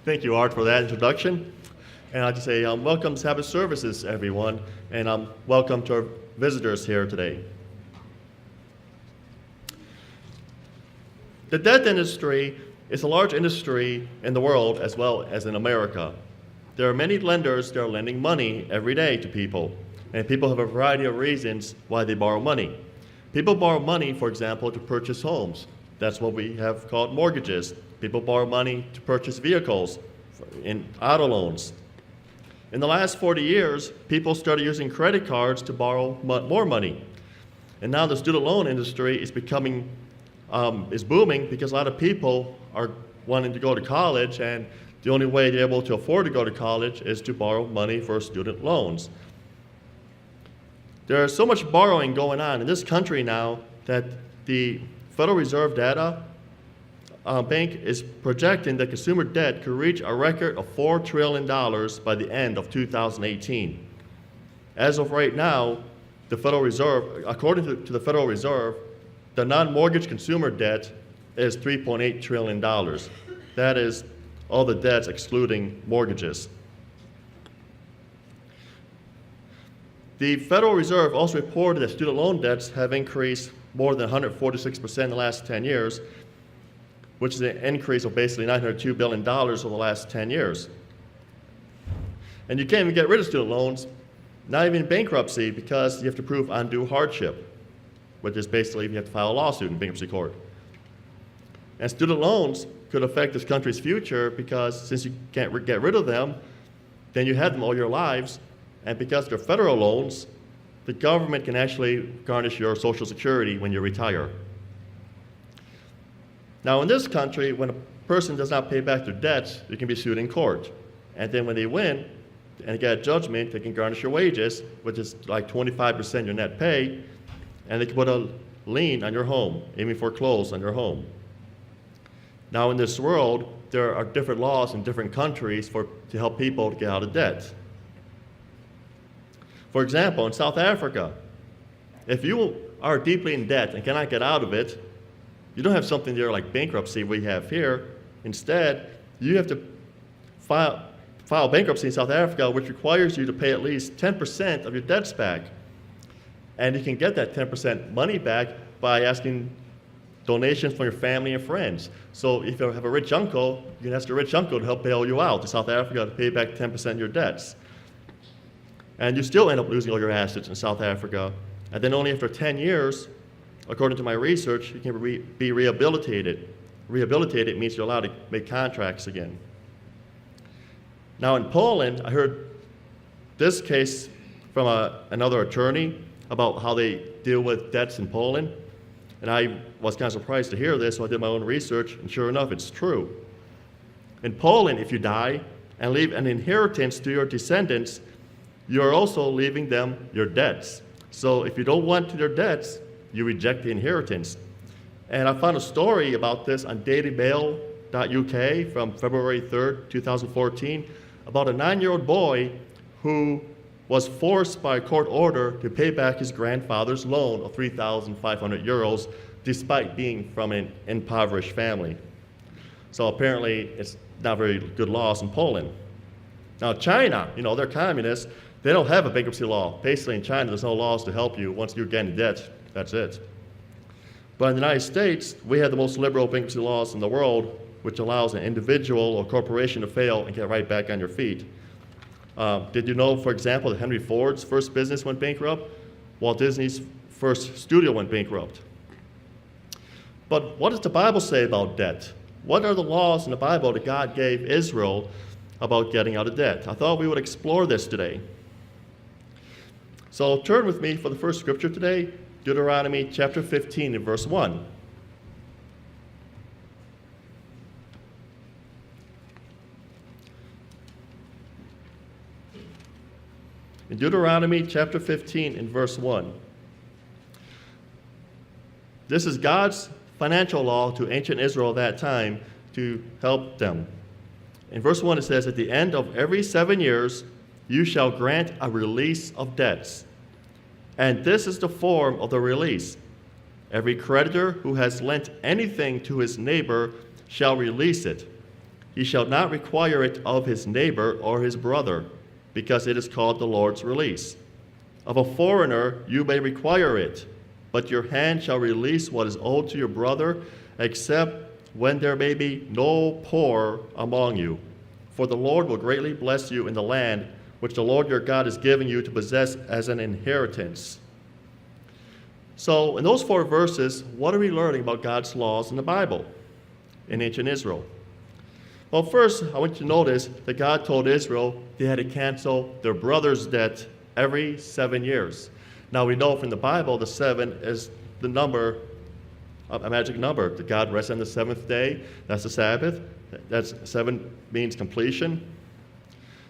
Thank you, Art, for that introduction. And I'd like to say welcome Sabbath Services, everyone, and welcome to our visitors here today. The debt industry is a large industry in the world as well as in America. There are many lenders that are lending money every day to people, and people have a variety of reasons why they borrow money. People borrow money, for example, to purchase homes. That's what we have called mortgages. People borrow money to purchase vehicles in auto loans. In the last 40 years, people started using credit cards to borrow more money. And now the student loan industry is booming because a lot of people are wanting to go to college, and the only way they're able to afford to go to college is to borrow money for student loans. There is so much borrowing going on in this country now that the Federal Reserve data bank is projecting that consumer debt could reach a record of $4 trillion by the end of 2018. As of right now, the Federal Reserve, according to the Federal Reserve, the non-mortgage consumer debt is $3.8 trillion. That is all the debts excluding mortgages. The Federal Reserve also reported that student loan debts have increased more than 146% in the last 10 years, which is an increase of basically $902 billion over the last 10 years. And you can't even get rid of student loans, not even in bankruptcy, because you have to prove undue hardship, which is basically you have to file a lawsuit in bankruptcy court. And student loans could affect this country's future because since you can't get rid of them, then you have them all your lives, and because they're federal loans, the government can actually garnish your Social Security when you retire. Now in this country, when a person does not pay back their debts, they can be sued in court. And then when they win and get a judgment, they can garnish your wages, which is like 25% your net pay, and they can put a lien on your home, even foreclose on your home. Now in this world, there are different laws in different countries to help people to get out of debt. For example, in South Africa, if you are deeply in debt and cannot get out of it, you don't have something there like bankruptcy we have here. Instead, you have to file bankruptcy in South Africa, which requires you to pay at least 10% of your debts back. And you can get that 10% money back by asking donations from your family and friends. So if you have a rich uncle, you can ask your rich uncle to help bail you out to South Africa to pay back 10% of your debts. And you still end up losing all your assets in South Africa. And then only after 10 years, according to my research, you can be rehabilitated. Rehabilitated means you're allowed to make contracts again. Now in Poland, I heard this case from another attorney about how they deal with debts in Poland. And I was kind of surprised to hear this, so I did my own research, and sure enough, it's true. In Poland, if you die and leave an inheritance to your descendants, you're also leaving them your debts. So if you don't want their debts, you reject the inheritance. And I found a story about this on dailymail.uk from February 3rd, 2014, about a 9-year-old boy who was forced by a court order to pay back his grandfather's loan of 3,500 euros despite being from an impoverished family. So apparently it's not very good laws in Poland. Now China, they're communists. They don't have a bankruptcy law. Basically in China, there's no laws to help you. Once you get in debt, that's it. But in the United States, we have the most liberal bankruptcy laws in the world, which allows an individual or corporation to fail and get right back on your feet. Did you know, for example, that Henry Ford's first business went bankrupt? Walt Disney's first studio went bankrupt. But what does the Bible say about debt? What are the laws in the Bible that God gave Israel about getting out of debt? I thought we would explore this today. So turn with me for the first scripture today, Deuteronomy chapter 15 and verse 1. In Deuteronomy chapter 15 and verse 1. This is God's financial law to ancient Israel at that time to help them. In verse 1 it says, "At the end of every 7 years, you shall grant a release of debts. And this is the form of the release. Every creditor who has lent anything to his neighbor shall release it. He shall not require it of his neighbor or his brother, because it is called the Lord's release. Of a foreigner you may require it, but your hand shall release what is owed to your brother, except when there may be no poor among you. For the Lord will greatly bless you in the land which the Lord your God is giving you to possess as an inheritance. So in those 4 verses, what are we learning about God's laws in the Bible in ancient Israel? Well, first, I want you to notice that God told Israel they had to cancel their brother's debt every 7 years. Now, we know from the Bible the 7 is the number, a magic number. That God rests on the 7th day. That's the Sabbath. That's 7 means completion.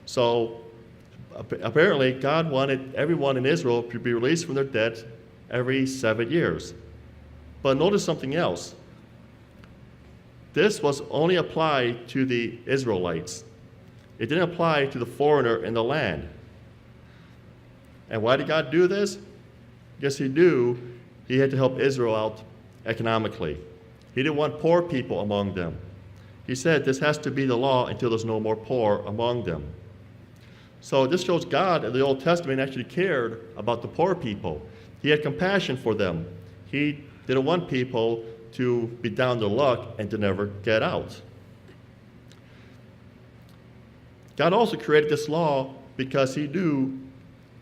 So, apparently, God wanted everyone in Israel to be released from their debt every 7 years. But notice something else. This was only applied to the Israelites. It didn't apply to the foreigner in the land. And why did God do this? Yes, he knew he had to help Israel out economically. He didn't want poor people among them. He said this has to be the law until there's no more poor among them. So this shows God in the Old Testament actually cared about the poor people. He had compassion for them. He didn't want people to be down to luck and to never get out. God also created this law because he knew,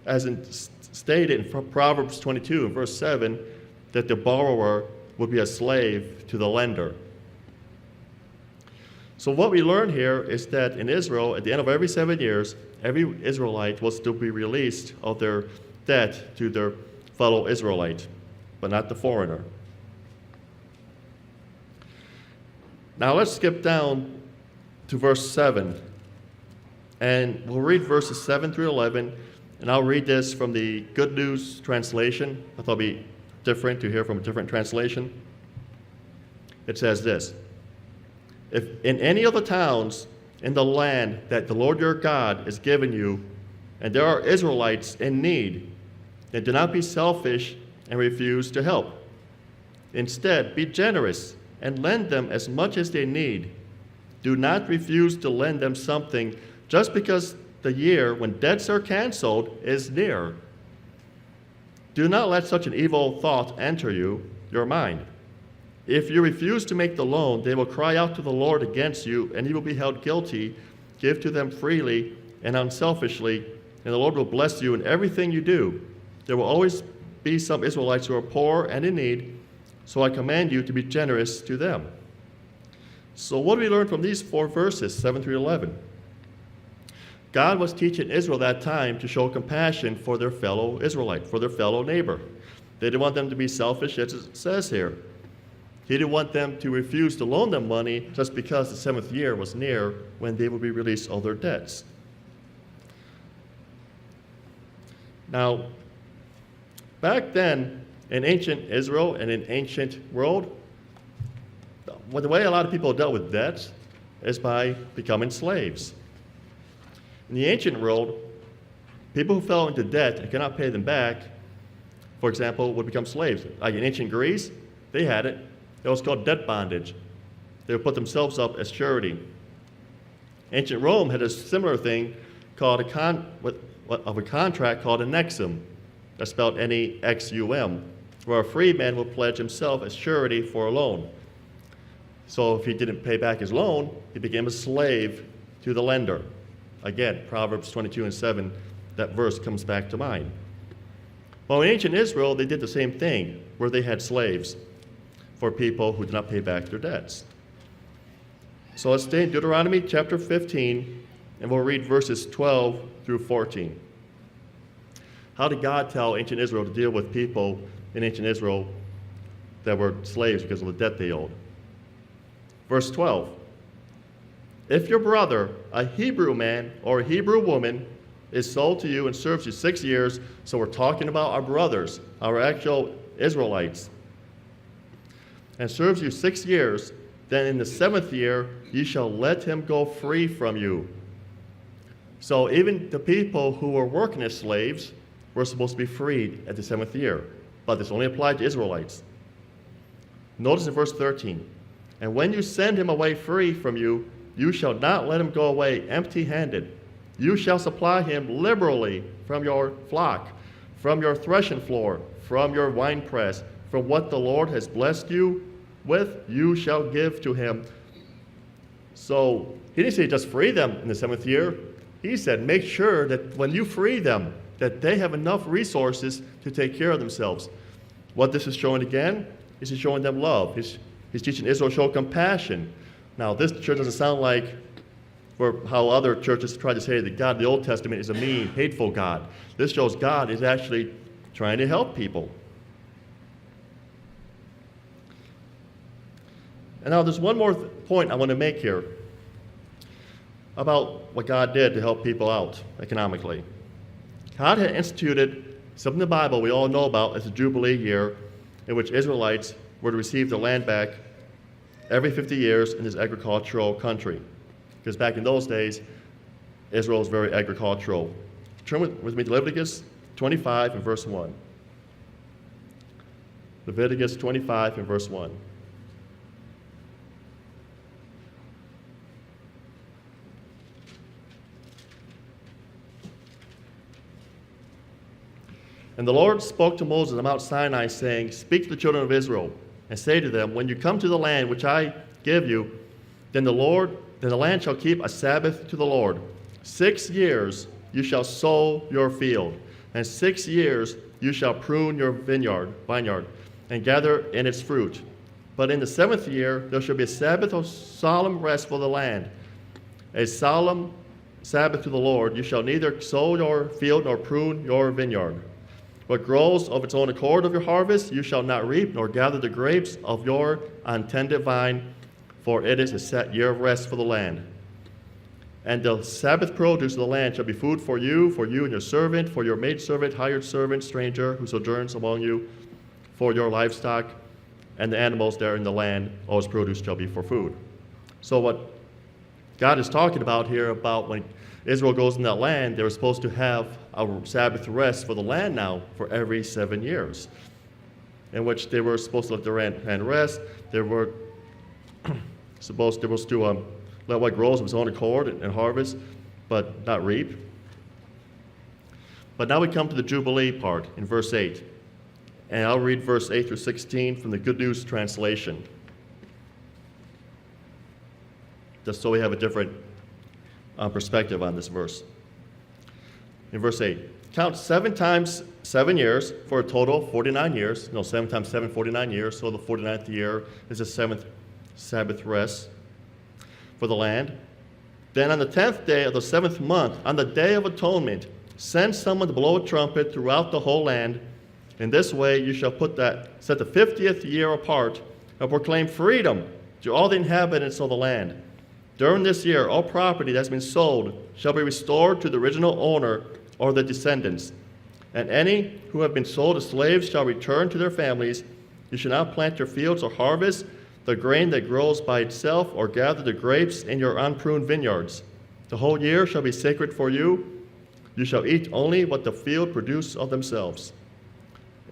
as stated in Proverbs 22 and verse 7, that the borrower would be a slave to the lender. So what we learn here is that in Israel, at the end of every 7 years, every Israelite was to be released of their debt to their fellow Israelite, but not the foreigner. Now let's skip down to verse 7, and we'll read verses 7 through 11, and I'll read this from the Good News translation. I thought it'd be different to hear from a different translation. It says this: If in any of the towns in the land that the Lord your God is giving you, and there are Israelites in need, then do not be selfish and refuse to help. Instead, be generous and lend them as much as they need. Do not refuse to lend them something just because the year when debts are canceled is near. Do not let such an evil thought enter your mind. If you refuse to make the loan, they will cry out to the Lord against you, and you will be held guilty. Give to them freely and unselfishly, and the Lord will bless you in everything you do. There will always be some Israelites who are poor and in need, so I command you to be generous to them. So what do we learn from these 4 verses, 7 through 11? God was teaching Israel that time to show compassion for their fellow Israelite, for their fellow neighbor. They didn't want them to be selfish, as it says here. He didn't want them to refuse to loan them money just because the 7th year was near when they would be released of their debts. Now, back then, in ancient Israel and in ancient world, the way a lot of people dealt with debts is by becoming slaves. In the ancient world, people who fell into debt and could not pay them back, for example, would become slaves. Like in ancient Greece, they had it. It was called debt bondage. They would put themselves up as surety. Ancient Rome had a similar thing called a contract called a nexum. That's spelled N-E-X-U-M, where a free man would pledge himself as surety for a loan. So if he didn't pay back his loan, he became a slave to the lender. Again, Proverbs 22 and 7, that verse comes back to mind. Well, in ancient Israel, they did the same thing, where they had slaves for people who did not pay back their debts. So let's stay in Deuteronomy chapter 15, and we'll read verses 12 through 14. How did God tell ancient Israel to deal with people in ancient Israel that were slaves because of the debt they owed? Verse 12, if your brother, a Hebrew man or a Hebrew woman, is sold to you and serves you 6 years, so we're talking about our brothers, our actual Israelites, and serves you 6 years, then in the 7th year you shall let him go free from you. So even the people who were working as slaves were supposed to be freed at the 7th year, but this only applied to Israelites. Notice in verse 13, and when you send him away free from you, you shall not let him go away empty-handed. You shall supply him liberally from your flock, from your threshing floor, from your winepress, from what the Lord has blessed you with, you shall give to him. So he didn't say just free them in the 7th year. He said make sure that when you free them, that they have enough resources to take care of themselves. What this is showing again is he's showing them love. He's teaching Israel to show compassion. Now, this church doesn't sound like how other churches try to say that God in the Old Testament is a mean, hateful God. This shows God is actually trying to help people. And now there's one more point I want to make here about what God did to help people out economically. God had instituted something in the Bible we all know about as the Jubilee year, in which Israelites were to receive their land back every 50 years in this agricultural country. Because back in those days, Israel was very agricultural. Turn with me to Leviticus 25 and verse 1. Leviticus 25 and verse 1. And the Lord spoke to Moses on Mount Sinai, saying, Speak to the children of Israel, and say to them, When you come to the land which I give you, then the land shall keep a Sabbath to the Lord. 6 years you shall sow your field, and 6 years you shall prune your vineyard, and gather in its fruit. But in the 7th year there shall be a Sabbath of solemn rest for the land, a solemn Sabbath to the Lord. You shall neither sow your field nor prune your vineyard. What grows of its own accord of your harvest, you shall not reap, nor gather the grapes of your untended vine, for it is a set year of rest for the land. And the Sabbath produce of the land shall be food for you and your servant, for your maidservant, hired servant, stranger, who sojourns among you, for your livestock, and the animals there in the land, all its produce shall be for food. So what God is talking about here, about when Israel goes in that land, they were supposed to have a Sabbath rest for the land now for every 7 years, in which they were supposed to let their land rest. They were supposed to let what grows of its own accord and harvest, but not reap. But now we come to the Jubilee part in verse 8. And I'll read verse 8 through 16 from the Good News Translation, just so we have a different perspective on this verse. In verse 8, count 7 times 7 years for a total of 49 years. 7 times 7, 49 years. So the 49th year is the 7th Sabbath rest for the land. Then on the 10th day of the 7th month, on the Day of Atonement, send someone to blow a trumpet throughout the whole land. In this way you shall set the 50th year apart and proclaim freedom to all the inhabitants of the land. During this year, all property that has been sold shall be restored to the original owner or the descendants. And any who have been sold as slaves shall return to their families. You shall not plant your fields or harvest the grain that grows by itself, or gather the grapes in your unpruned vineyards. The whole year shall be sacred for you. You shall eat only what the field produces of themselves.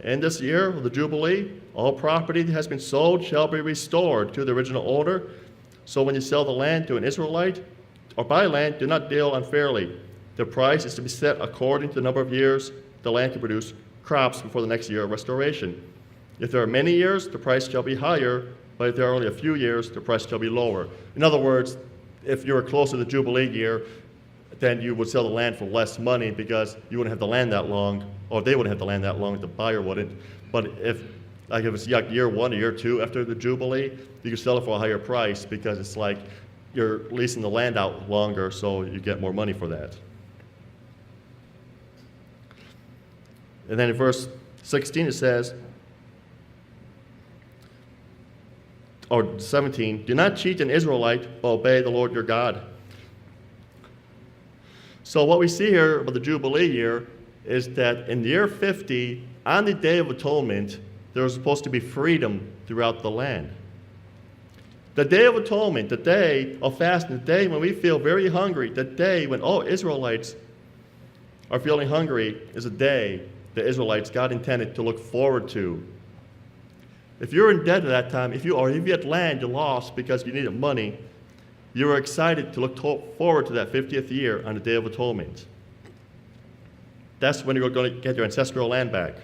In this year of the Jubilee, all property that has been sold shall be restored to the original owner. So when you sell the land to an Israelite or buy land, do not deal unfairly. The price is to be set according to the number of years the land can produce crops before the next year of restoration. If there are many years, the price shall be higher, but if there are only a few years, the price shall be lower. In other words, if you were close to the Jubilee year, then you would sell the land for less money because you wouldn't have the land that long, or they wouldn't have the land that long, the buyer wouldn't. But if it's year 1 or year 2 after the Jubilee, you can sell it for a higher price because it's like you're leasing the land out longer, so you get more money for that. And then in verse 16 it says, or 17, do not cheat an Israelite, but obey the Lord your God. So what we see here about the Jubilee year is that in the year 50, on the Day of Atonement, there was supposed to be freedom throughout the land. The Day of Atonement, the day of fasting, the day when we feel very hungry, the day when all Israelites are feeling hungry, is a day the Israelites, God intended to look forward to. If you're in debt at that time, if you had land you lost because you needed money, you were excited to look forward to that 50th year on the Day of Atonement. That's when you're going to get your ancestral land back.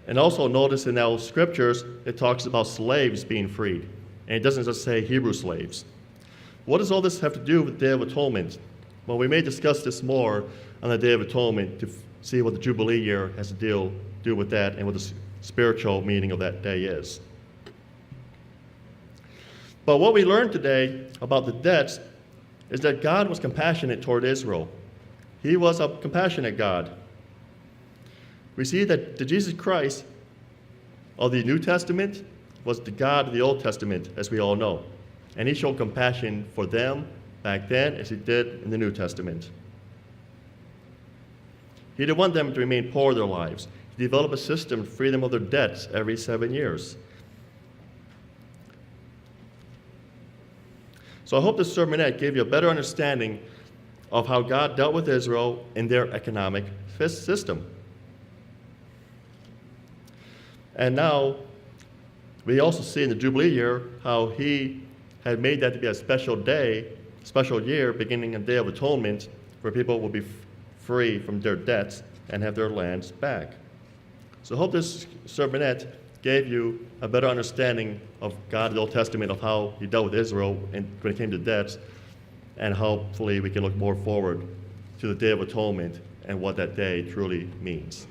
And also notice in those scriptures, it talks about slaves being freed. And it doesn't just say Hebrew slaves. What does all this have to do with the Day of Atonement? Well, we may discuss this more on the Day of Atonement to see what the Jubilee year has to do with that and what the spiritual meaning of that day is. But what we learned today about the debts is that God was compassionate toward Israel. He was a compassionate God. We see that the Jesus Christ of the New Testament was the God of the Old Testament, as we all know. And he showed compassion for them back then as he did in the New Testament. He didn't want them to remain poor in their lives. He developed a system to free them of their debts every 7 years. So I hope this sermonette gave you a better understanding of how God dealt with Israel in their economic system. And now, we also see in the Jubilee year how he had made that to be a special day, special year, beginning on the Day of Atonement, where people will be free from their debts and have their lands back. So I hope this sermonette gave you a better understanding of God in the Old Testament, of how he dealt with Israel when it came to debts, and hopefully we can look more forward to the Day of Atonement and what that day truly means.